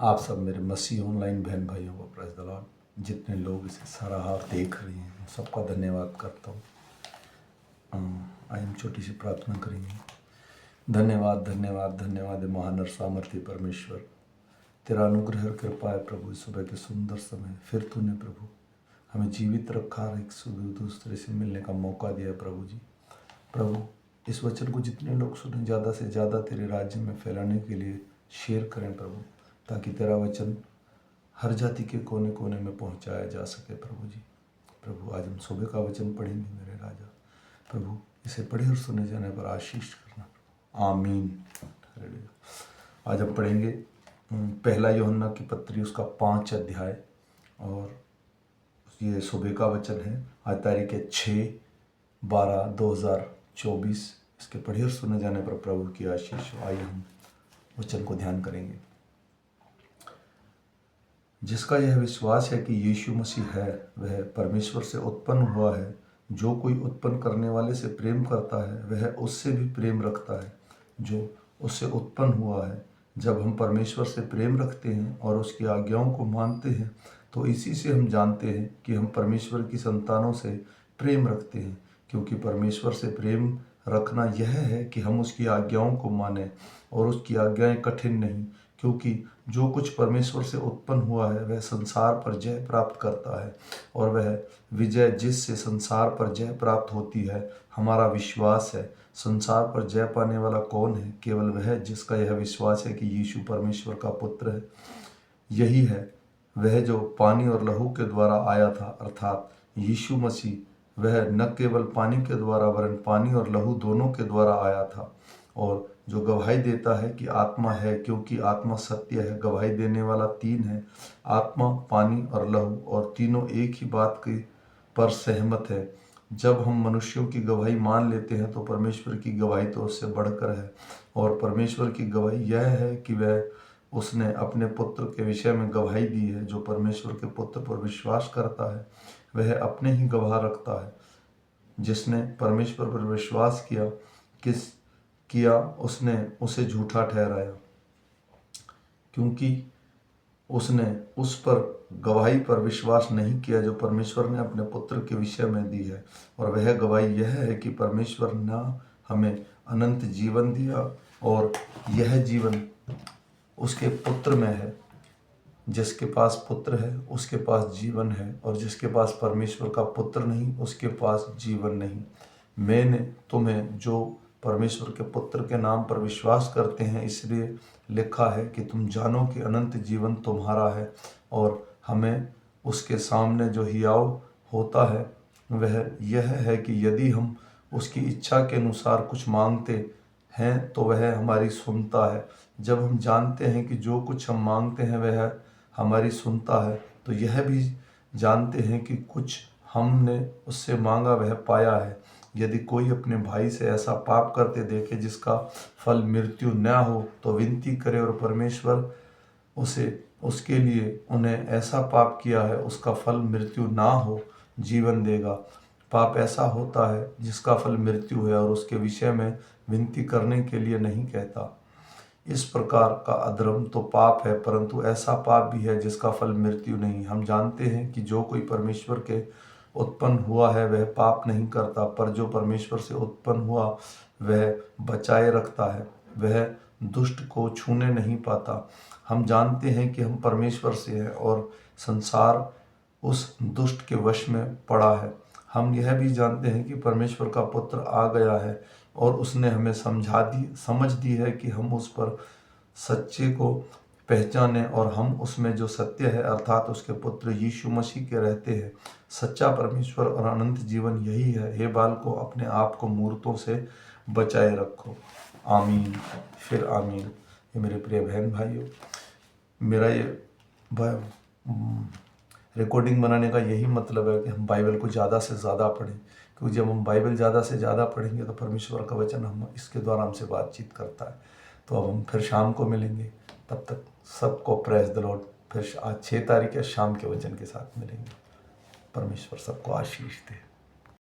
आप सब मेरे मसीह ऑनलाइन बहन भाइयों को प्रेज़ द लॉर्ड। जितने लोग इसे सराहा और देख रहे हैं सबका धन्यवाद करता हूँ। आज हम छोटी सी प्रार्थना करेंगे। धन्यवाद धन्यवाद धन्यवाद महान और सामर्थ्य परमेश्वर, तेरा अनुग्रह और कृपा है प्रभु। सुबह के सुंदर समय फिर तूने प्रभु हमें जीवित रखा और एक दूसरे से मिलने का मौका दिया प्रभु जी। प्रभु इस वचन को जितने लोग सुने ज़्यादा से ज़्यादा तेरे राज्य में फैलाने के लिए शेयर करें प्रभु, ताकि तेरा वचन हर जाति के कोने कोने में पहुंचाया जा सके प्रभु जी। प्रभु आज हम सुबह का वचन पढ़ेंगे मेरे राजा। प्रभु इसे पढ़े और सुने जाने पर आशीष करना प्रभु, आमीन। आज हम पढ़ेंगे पहला यूहन्ना की पत्री उसका 5 अध्याय, और ये सुबह का वचन है। आज तारीख है 6/12/2024। इसके पढ़े और सुने जाने पर प्रभु की आशीष। आइए हम वचन को ध्यान करेंगे। जिसका यह विश्वास है कि यीशु मसीह है वह परमेश्वर से उत्पन्न हुआ है। जो कोई उत्पन्न करने वाले से प्रेम करता है वह उससे भी प्रेम रखता है जो उससे उत्पन्न हुआ है। जब हम परमेश्वर से प्रेम रखते हैं और उसकी आज्ञाओं को मानते हैं तो इसी से हम जानते हैं कि हम परमेश्वर की संतानों से प्रेम रखते हैं, क्योंकि परमेश्वर से प्रेम रखना यह है कि हम उसकी आज्ञाओं को मानें, और उसकी आज्ञाएं कठिन नहीं, क्योंकि जो कुछ परमेश्वर से उत्पन्न हुआ है वह संसार पर जय प्राप्त करता है, और वह विजय जिससे संसार पर जय प्राप्त होती है। हमारा विश्वास है। संसार पर जय पाने वाला कौन है? केवल वह जिसका यह विश्वास है कि यीशु परमेश्वर का पुत्र है। यही है वह जो पानी और लहू के द्वारा आया था, अर्थात यीशु मसीह। वह न केवल पानी के द्वारा वरन पानी और लहू दोनों के द्वारा आया था, और जो गवाही देता है कि आत्मा है, क्योंकि आत्मा सत्य है। गवाही देने वाला 3 है, आत्मा, पानी और लहू, और तीनों एक ही बात की पर सहमत है। जब हम मनुष्यों की गवाही मान लेते हैं तो परमेश्वर की गवाही तो उससे बढ़कर है, और परमेश्वर की गवाही यह है कि वह उसने अपने पुत्र के विषय में गवाही दी है। जो परमेश्वर के पुत्र पर विश्वास करता है वह अपने ही गवाह रखता है। जिसने परमेश्वर पर विश्वास किया उसने उसे झूठा ठहराया, क्योंकि उसने उस पर गवाही पर विश्वास नहीं किया जो परमेश्वर ने अपने पुत्र के विषय में दी है। और वह गवाही यह है कि परमेश्वर ने हमें अनंत जीवन दिया, और यह जीवन उसके पुत्र में है। जिसके पास पुत्र है उसके पास जीवन है, और जिसके पास परमेश्वर का पुत्र नहीं उसके पास जीवन नहीं। मैंने तुम्हें जो परमेश्वर के पुत्र के नाम पर विश्वास करते हैं इसलिए लिखा है कि तुम जानो कि अनंत जीवन तुम्हारा है। और हमें उसके सामने जो हियाव होता है वह यह है कि यदि हम उसकी इच्छा के अनुसार कुछ मांगते हैं तो वह हमारी सुनता है। जब हम जानते हैं कि जो कुछ हम मांगते हैं वह हमारी सुनता है, तो यह भी जानते हैं कि कुछ हमने उससे मांगा वह पाया है। यदि कोई अपने भाई से ऐसा पाप करते देखे जिसका फल मृत्यु न हो तो विनती करे, और परमेश्वर उसके लिए उन्हें ऐसा पाप किया है उसका फल मृत्यु ना हो जीवन देगा। पाप ऐसा होता है जिसका फल मृत्यु है, और उसके विषय में विनती करने के लिए नहीं कहता। इस प्रकार का अधर्म तो पाप है, परंतु ऐसा पाप भी है जिसका फल मृत्यु नहीं। हम जानते हैं कि जो कोई परमेश्वर के उत्पन्न हुआ है वह पाप नहीं करता, पर जो परमेश्वर से उत्पन्न हुआ वह बचाए रखता है, वह दुष्ट को छूने नहीं पाता। हम जानते हैं कि हम परमेश्वर से हैं और संसार उस दुष्ट के वश में पड़ा है। हम यह भी जानते हैं कि परमेश्वर का पुत्र आ गया है, और उसने हमें समझ दी है कि हम उस पर सच्चे को पहचाने, और हम उसमें जो सत्य है अर्थात उसके पुत्र यीशु मसीह के रहते हैं। सच्चा परमेश्वर और अनंत जीवन यही है। हे बालकों, अपने आप को मूर्तों से बचाए रखो। आमीन, फिर आमीन। ये मेरे प्रिय बहन भाइयों, मेरा ये रिकॉर्डिंग बनाने का यही मतलब है कि हम बाइबल को ज़्यादा से ज़्यादा पढ़ें, क्योंकि जब हम बाइबल ज़्यादा से ज़्यादा पढ़ेंगे तो परमेश्वर का वचन हम इसके द्वारा हमसे बातचीत करता है। तो अब हम फिर शाम को मिलेंगे। तब तक सबको प्रेज द लॉर्ड। फिर आज 6 तारीख है शाम के वचन के साथ मिलेंगे। परमेश्वर सबको आशीष दे।